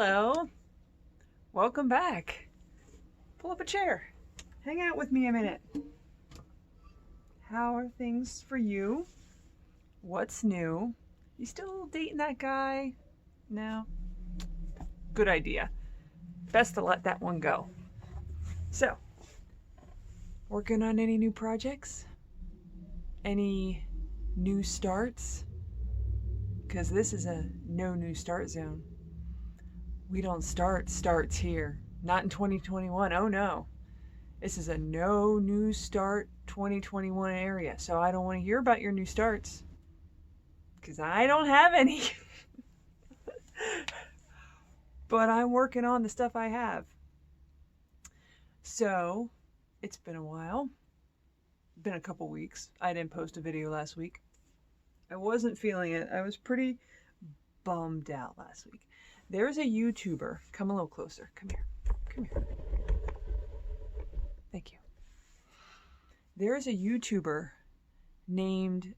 Hello. Welcome back. Pull up a chair. Hang out with me a minute. How are things for you? What's new? You still dating that guy? No? Good idea. Best to let that one go. So, working on any new projects? Any new starts? Because this is a no new start zone. We don't start starts here. Not in 2021. Oh no. This is a no new start 2021 area. So I don't want to hear about your new starts. Because I don't have any. But I'm working on the stuff I have. So, it's been a while. Been a couple weeks. I didn't post a video last week. I wasn't feeling it. I was pretty bummed out last week. There's a YouTuber. Come a little closer. Come here. Come here. Thank you. There's a YouTuber named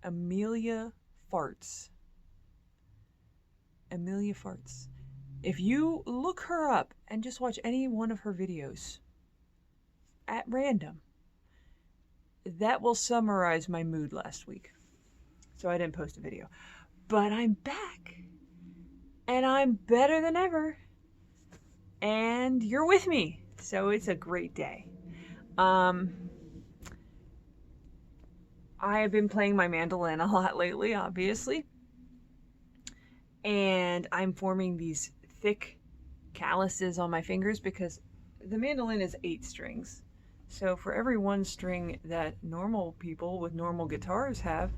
Amelia Farts. Amelia Farts. If you look her up and just watch any one of her videos at random, that will summarize my mood last week. So I didn't post a video. But I'm back. And I'm better than ever. And you're with me. So it's a great day. I have been playing my mandolin a lot lately, obviously. And I'm forming these thick calluses on my fingers because the mandolin is 8 strings. So for every 1 string that normal people with normal guitars have,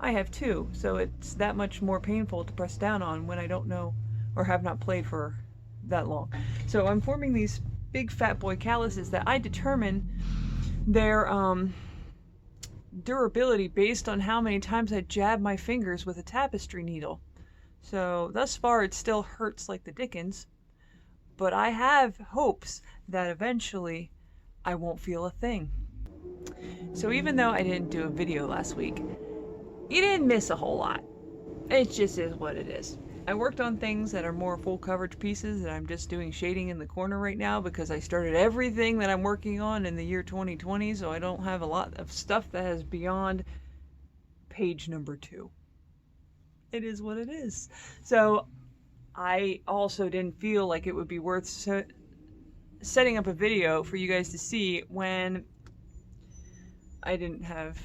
I have 2. So it's that much more painful to press down on when I don't know or have not played for that long. So I'm forming these big fat boy calluses that I determine their durability based on how many times I jab my fingers with a tapestry needle. So thus far it still hurts like the dickens, but I have hopes that eventually I won't feel a thing. So even though I didn't do a video last week, you didn't miss a whole lot. It just is what it is. I worked on things that are more full coverage pieces, and I'm just doing shading in the corner right now because I started everything that I'm working on in the year 2020, so I don't have a lot of stuff that is beyond page number 2. It is what it is. So I also didn't feel like it would be worth setting up a video for you guys to see when I didn't have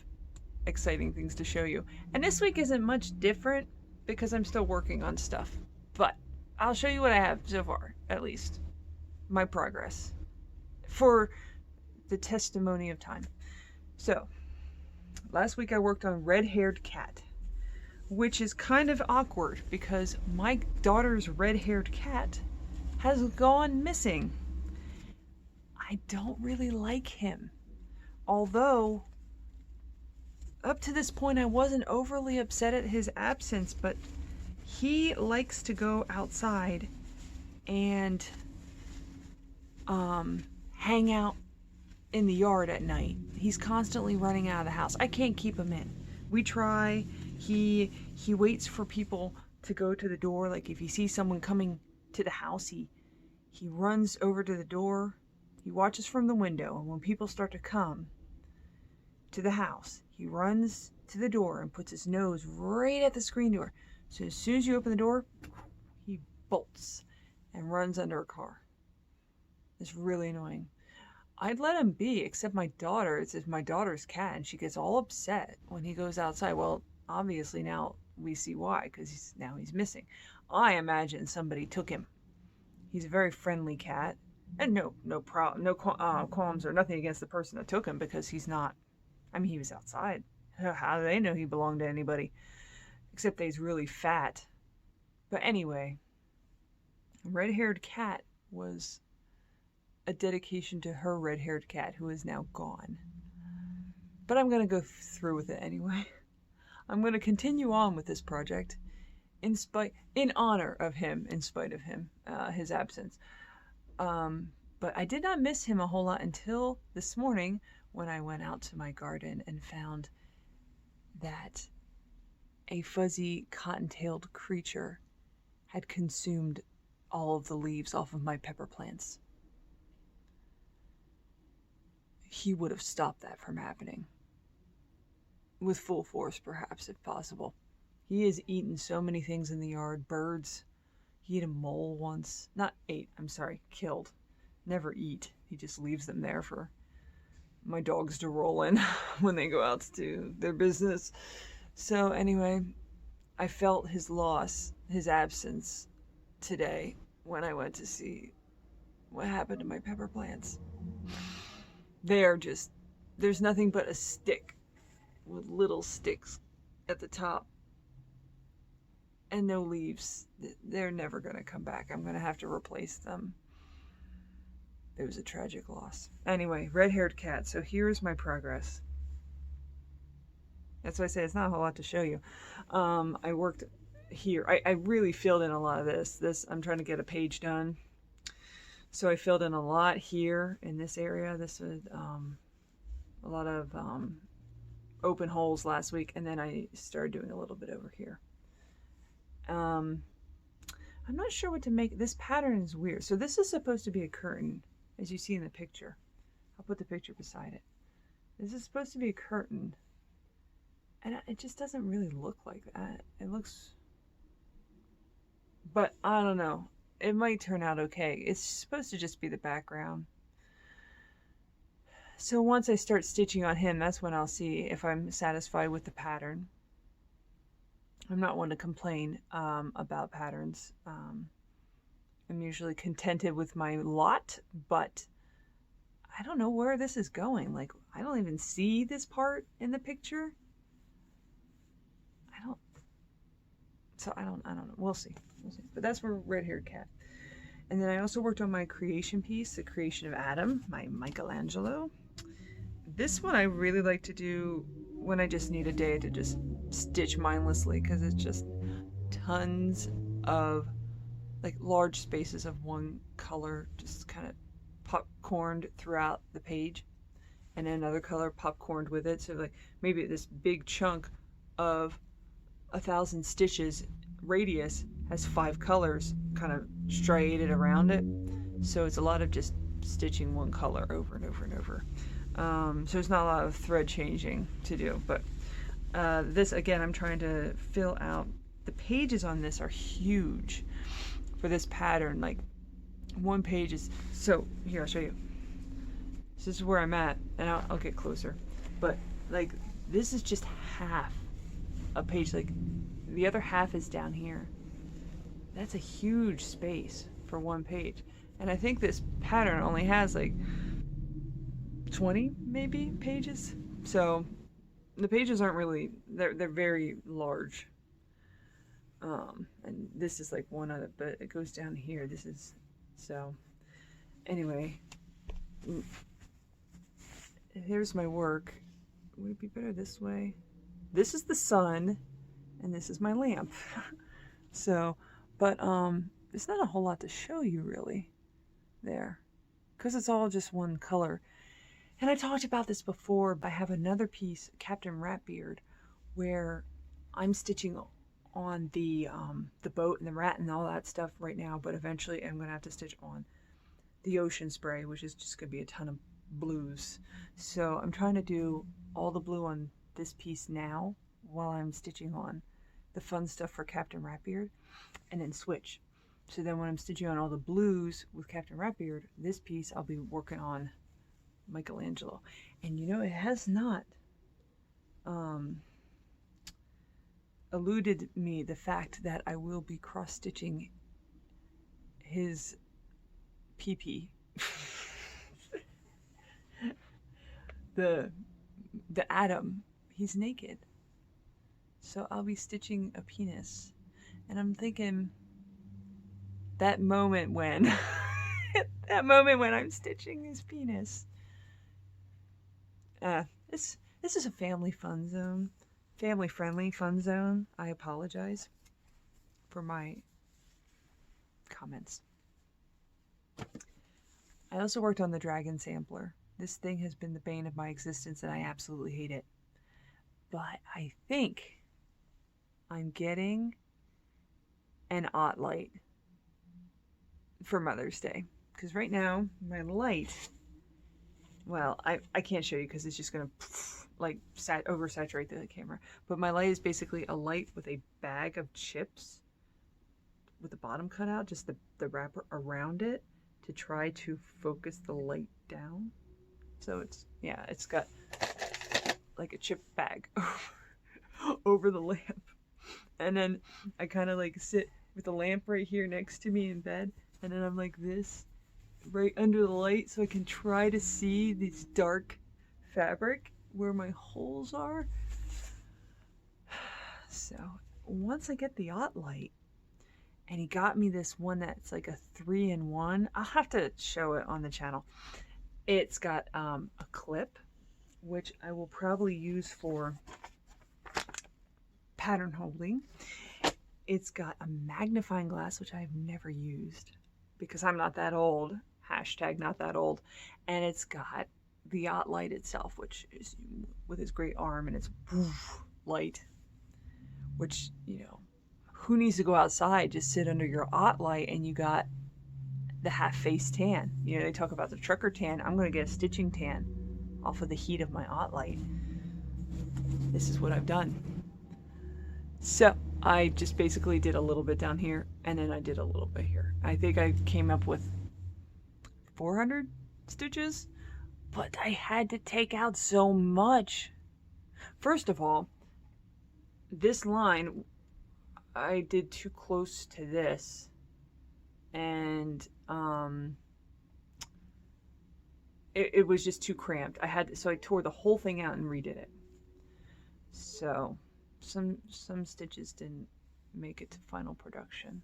exciting things to show you. And this week isn't much different because I'm still working on stuff. But I'll show you what I have so far, at least. My progress. For the testimony of time. So, last week I worked on Red-Haired Cat, which is kind of awkward because my daughter's red-haired cat has gone missing. I don't really like him. Although, up to this point I wasn't overly upset at his absence, but he likes to go outside and hang out in the yard at night. He's constantly running out of the house. I can't keep him in. We try. He waits for people to go to the door. Like if he sees someone coming to the house, he runs over to the door. He watches from the window, and when people start to come to the house, he runs to the door and puts his nose right at the screen door. So as soon as you open the door, he bolts and runs under a car. It's really annoying. I'd let him be, except my daughter. It's my daughter's cat, and she gets all upset when he goes outside. Well, obviously now we see why, because he's missing. I imagine somebody took him. He's a very friendly cat, and no qualms or nothing against the person that took him, because he's not. I mean, he was outside. How do they know he belonged to anybody? Except that he's really fat. But anyway, Red-Haired Cat was a dedication to her red-haired cat, who is now gone. But I'm going to go through with it anyway. I'm going to continue on with this project in honor of him, in spite of him, his absence. But I did not miss him a whole lot until this morning when I went out to my garden and found that a fuzzy cotton-tailed creature had consumed all of the leaves off of my pepper plants. He would have stopped that from happening. With full force, perhaps, if possible. He has eaten so many things in the yard. Birds. He ate a mole once. Killed. Never eat. He just leaves them there for my dogs to roll in when they go out to do their business. So anyway, I felt his loss, his absence today when I went to see what happened to my pepper plants. They are just, there's nothing but a stick with little sticks at the top and no leaves. They're never going to come back. I'm going to have to replace them. It was a tragic loss. Anyway, red-haired cat. So here's my progress. That's why I say it's not a whole lot to show you. I worked here. I really filled in a lot of this. I'm trying to get a page done. So I filled in a lot here in this area. This was a lot of open holes last week, and then I started doing a little bit over here. I'm not sure what to make. This pattern is weird. So this is supposed to be a curtain, as you see in the picture. I'll put the picture beside it. This is supposed to be a curtain, and it just doesn't really look like that. It looks, but I don't know. It might turn out okay. It's supposed to just be the background. So once I start stitching on him, that's when I'll see if I'm satisfied with the pattern. I'm not one to complain about patterns. I'm usually contented with my lot, but I don't know where this is going. Like, I don't even see this part in the picture. I don't know. We'll see. But that's for red-haired cat. And then I also worked on my creation piece, the creation of Adam, my Michelangelo. This one I really like to do when I just need a day to just stitch mindlessly, because it's just tons of like large spaces of one color just kind of popcorned throughout the page, and then another color popcorned with it. So like maybe this big chunk of 1,000 stitches radius has 5 colors kind of striated around it. So it's a lot of just stitching one color over and over and over. So there's not a lot of thread changing to do, but this again, I'm trying to fill out. The pages on this are huge for this pattern. Like one page is, so here I'll show you. This is where I'm at, and I'll get closer. But like this is just half a page. Like the other half is down here. That's a huge space for one page, and I think this pattern only has like 20 maybe pages. So the pages aren't really, they're very large. And this is like one of it, but it goes down here. This is, so anyway, here's my work. Would it be better this way? This is the sun and this is my lamp. So, but there's not a whole lot to show you really there, because it's all just one color. And I talked about this before, but I have another piece, Captain Ratbeard, where I'm stitching on the boat and the rat and all that stuff right now, but eventually I'm going to have to stitch on the ocean spray, which is just going to be a ton of blues. So I'm trying to do all the blue on this piece now while I'm stitching on the fun stuff for Captain Ratbeard, and then switch. So then when I'm stitching on all the blues with Captain Ratbeard, this piece I'll be working on Michelangelo. And you know, it has not eluded me the fact that I will be cross-stitching his pee-pee. the Adam, he's naked. So I'll be stitching a penis. And I'm thinking that moment when that moment when I'm stitching his penis. This is a family fun zone. Family friendly fun zone. I apologize for my comments. I also worked on the dragon sampler. This thing has been the bane of my existence and I absolutely hate it. But I think I'm getting an OttLite for Mother's Day. Because right now, my light, well, I can't show you because it's just going to like oversaturate the camera. But my light is basically a light with a bag of chips with the bottom cut out, just the wrapper around it to try to focus the light down. So it's, yeah, it's got like a chip bag over the lamp. And then I kind of like sit with the lamp right here next to me in bed. And then I'm like this right under the light so I can try to see this dark fabric where my holes are. So once I get the light, and he got me this one that's like a 3-in-1. I'll have to show it on the channel. It's got a clip, which I will probably use for pattern holding. It's got a magnifying glass, which I've never used because I'm not that old. Hashtag not that old. And it's got the yacht light itself, which is with his great arm, and it's light, which, you know, who needs to go outside? Just sit under your light and you got the half-face tan. You know, they talk about the trucker tan. I'm going to get a stitching tan off of the heat of my light. This is what I've done. So I just basically did a little bit down here, and then I did a little bit here. I think I came up with 400 stitches, but I had to take out so much. First of all, this line, I did too close to this, and it was just too cramped. So I tore the whole thing out and redid it. So some stitches didn't make it to final production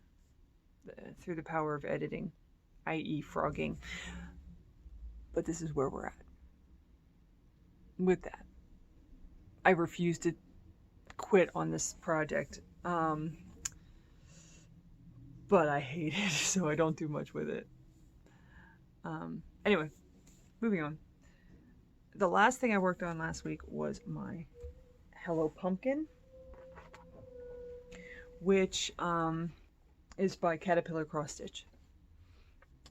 through the power of editing, i.e. frogging. But this is where we're at with that. I refuse to quit on this project. But I hate it, so I don't do much with it. Anyway, moving on. The last thing I worked on last week was my Hello Pumpkin, which is by Caterpillar Cross Stitch.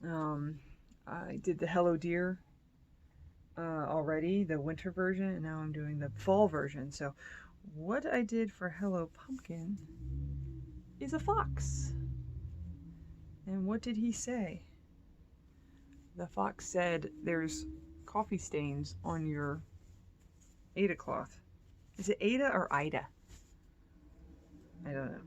I did the Hello Deer already, the winter version, and now I'm doing the fall version. So what I did for Hello Pumpkin is a fox. And what did he say? The fox said, there's coffee stains on your Aida cloth. Is it Ada or Ida? I don't know.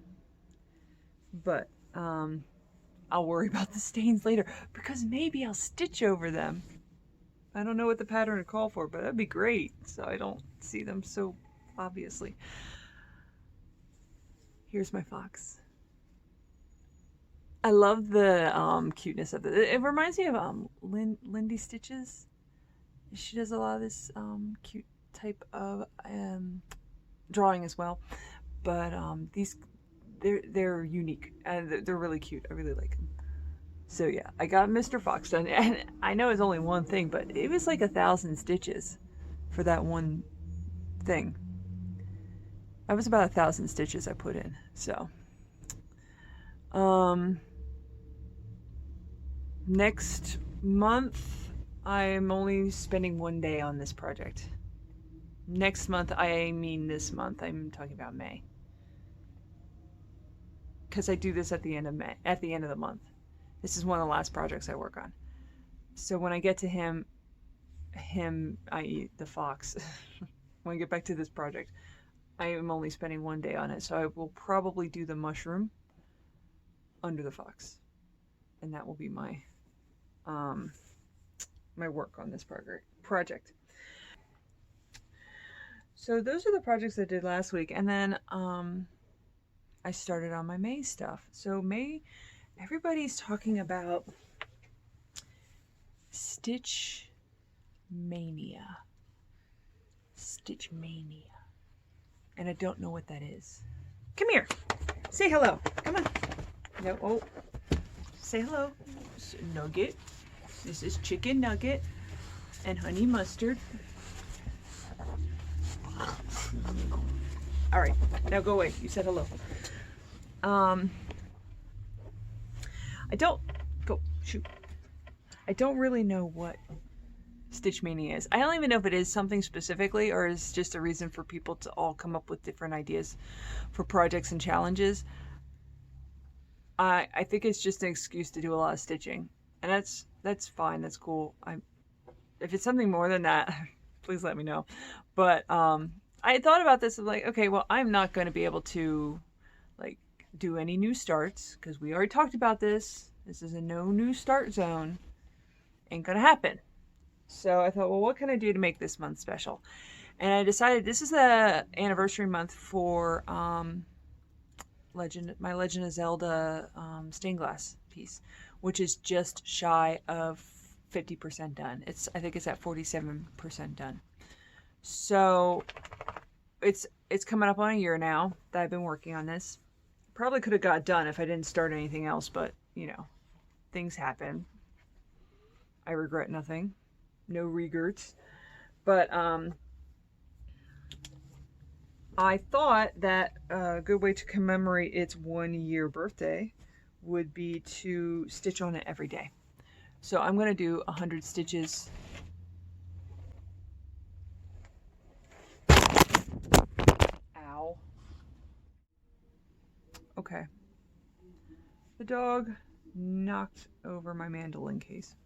But I'll worry about the stains later because maybe I'll stitch over them. I don't know what the pattern would call for, but that'd be great. So I don't see them so obviously. Here's my fox. I love the cuteness of it. It reminds me of Lindy Stitches. She does a lot of this cute type of drawing as well. But these, they're unique and they're really cute. I really like them. So yeah, I got Mr. Fox done, and I know it's only one thing, but it was like 1,000 stitches for that one thing. That was about 1,000 stitches I put in. So next month I'm only spending 1 day on this project. Next month, I mean this month, I'm talking about May, because I do this at the end of May, at the end of the month. This is one of the last projects I work on. So when I get to him, i.e. the fox, when I get back to this project, I am only spending 1 day on it. So I will probably do the mushroom under the fox. And that will be my my work on this project. So those are the projects I did last week. And then I started on my May stuff. So May, everybody's talking about Stitch Mania. Stitch Mania. And I don't know what that is. Come here. Say hello. Come on. No. Oh. Say hello. Nugget. This is Chicken Nugget and Honey Mustard. All right. Now go away. You said hello. I don't go. I don't really know what Stitch Mania is. I don't even know if it is something specifically or is just a reason for people to all come up with different ideas for projects and challenges. I think it's just an excuse to do a lot of stitching, and that's fine. That's cool. If it's something more than that, please let me know. But I thought about this of like, okay, well, I'm not going to be able to like do any new starts because we already talked about this. This is a no new start zone. Ain't gonna happen. So I thought, well, what can I do to make this month special? And I decided this is the anniversary month for my Legend of Zelda stained glass piece, which is just shy of 50% done. I think it's at 47% done. So it's coming up on a year now that I've been working on this. Probably could have got done if I didn't start anything else, but you know, things happen. I regret nothing. No regrets. But I thought that a good way to commemorate its 1-year birthday would be to stitch on it every day. So I'm going to do 100 stitches. Ow. Okay. The dog knocked over my mandolin case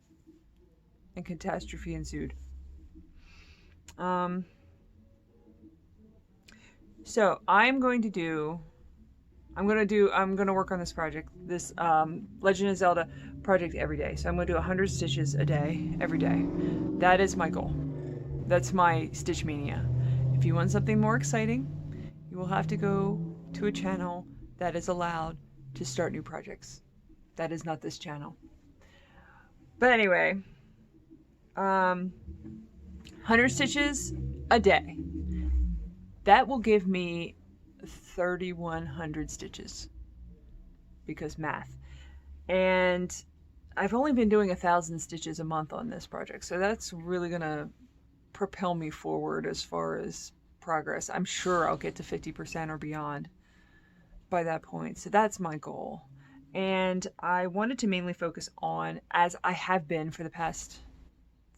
and catastrophe ensued. So I'm going to work on this project, this Legend of Zelda project every day. So I'm going to do 100 stitches a day, every day. That is my goal. That's my Stitch Mania. If you want something more exciting, you will have to go to a channel that is allowed to start new projects. That is not this channel. But anyway, 100 stitches a day. That will give me 3,100 stitches because math. And I've only been doing 1,000 stitches a month on this project. So that's really going to propel me forward as far as progress. I'm sure I'll get to 50% or beyond by that point. So that's my goal. And I wanted to mainly focus on, as I have been for the past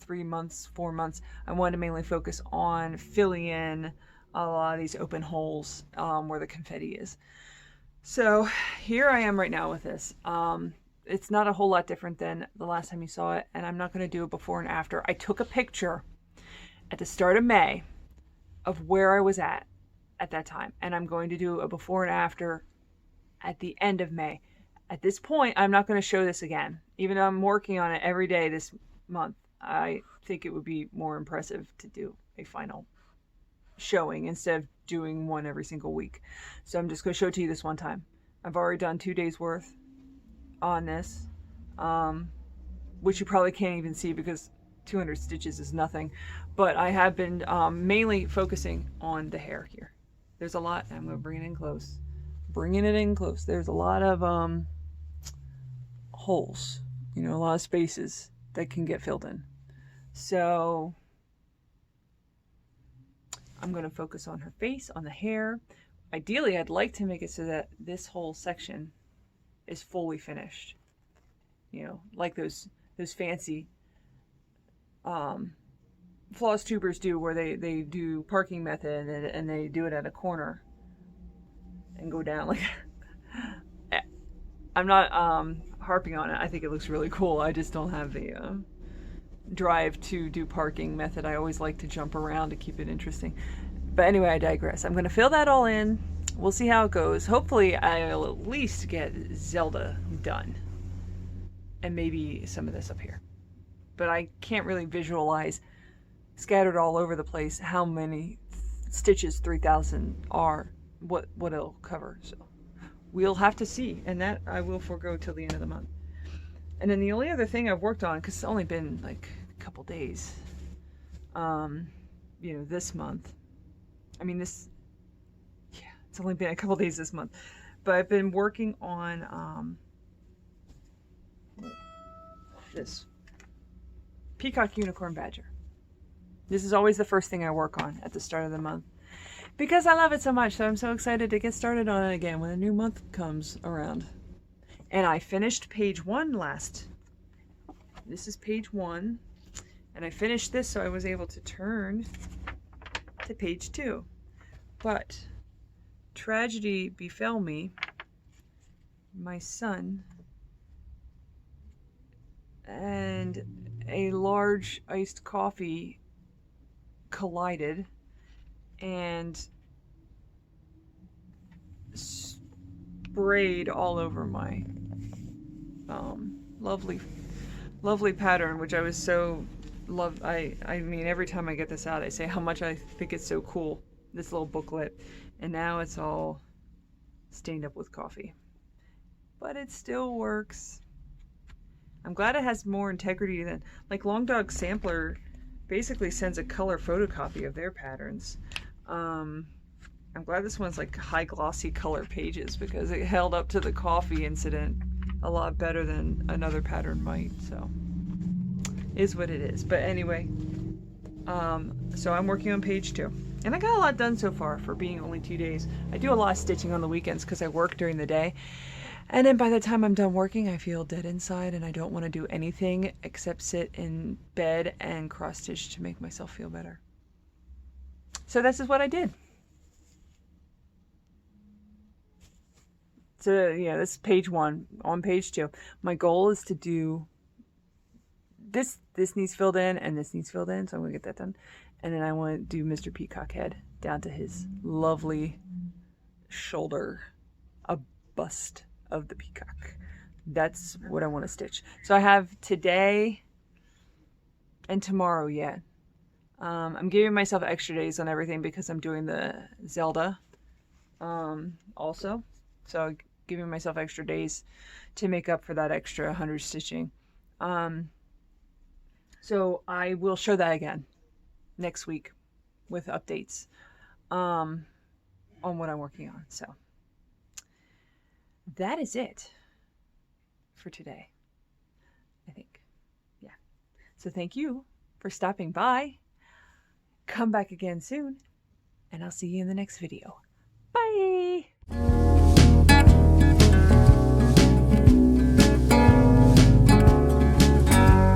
3 months, 4 months, I wanted to mainly focus on filling in a lot of these open holes where the confetti is. So here I am right now with this. It's not a whole lot different than the last time you saw it, and I'm not going to do a before and after. I took a picture at the start of May of where I was at that time, and I'm going to do a before and after at the end of May. At this point, I'm not going to show this again. Even though I'm working on it every day this month, I think it would be more impressive to do a final showing instead of doing one every single week. So I'm just going to show it to you this one time. I've already done 2 days worth on this, which you probably can't even see because 200 stitches is nothing. But I have been mainly focusing on the hair here. There's a lot. I'm going to bring it in close. Bringing it in close. There's a lot of holes, you know, a lot of spaces that can get filled in. So I'm going to focus on her face, on the hair. Ideally, I'd like to make it so that this whole section is fully finished. You know, like those fancy FlossTubers do, where they do parking method and they do it at a corner and go down like. I'm not harping on it. I think it looks really cool. I just don't have the drive to do parking method. I always like to jump around to keep it interesting. But anyway, I digress. I'm going to fill that all in. We'll see how it goes. Hopefully I'll at least get Zelda done. And maybe some of this up here. But I can't really visualize scattered all over the place how many stitches 3,000 are, what it'll cover. So we'll have to see, and that I will forego till the end of the month. And then the only other thing I've worked on, because it's only been like a couple days, you know, this month. I mean, it's only been a couple days this month, but I've been working on this Peacock Unicorn Badger. This is always the first thing I work on at the start of the month because I love it so much. So I'm so excited to get started on it again when a new month comes around. And I finished page 1 last this is page 1, and I finished this so I was able to turn to page 2. But tragedy befell me. My son and a large iced coffee collided and sprayed all over my lovely pattern, which I was so I mean, every time I get this out, I say how much I think it's so cool, this little booklet, and now it's all stained up with coffee. But it still works. I'm glad it has more integrity than, like, Long Dog Sampler basically sends a color photocopy of their patterns. I'm glad this one's like high glossy color pages, because it held up to the coffee incident a lot better than another pattern might. So is what it is. But anyway, so I'm working on page 2, and I got a lot done so far for being only 2 days. I do a lot of stitching on the weekends because I work during the day, and then by the time I'm done working, I feel dead inside and I don't want to do anything except sit in bed and cross stitch to make myself feel better. So this is what I did. So yeah, this is page 1. On page 2, my goal is to do this needs filled in and this needs filled in, so I'm gonna get that done. And then I want to do Mr. Peacock head down to his lovely shoulder, a bust of the peacock. That's what I want to stitch. So I have today and tomorrow yet. I'm giving myself extra days on everything because I'm doing the Zelda also. So giving myself extra days to make up for that extra 100 stitching. So I will show that again next week with updates on what I'm working on. So that is it for today, I think. Yeah. So thank you for stopping by. Come back again soon, and I'll see you in the next video. Bye!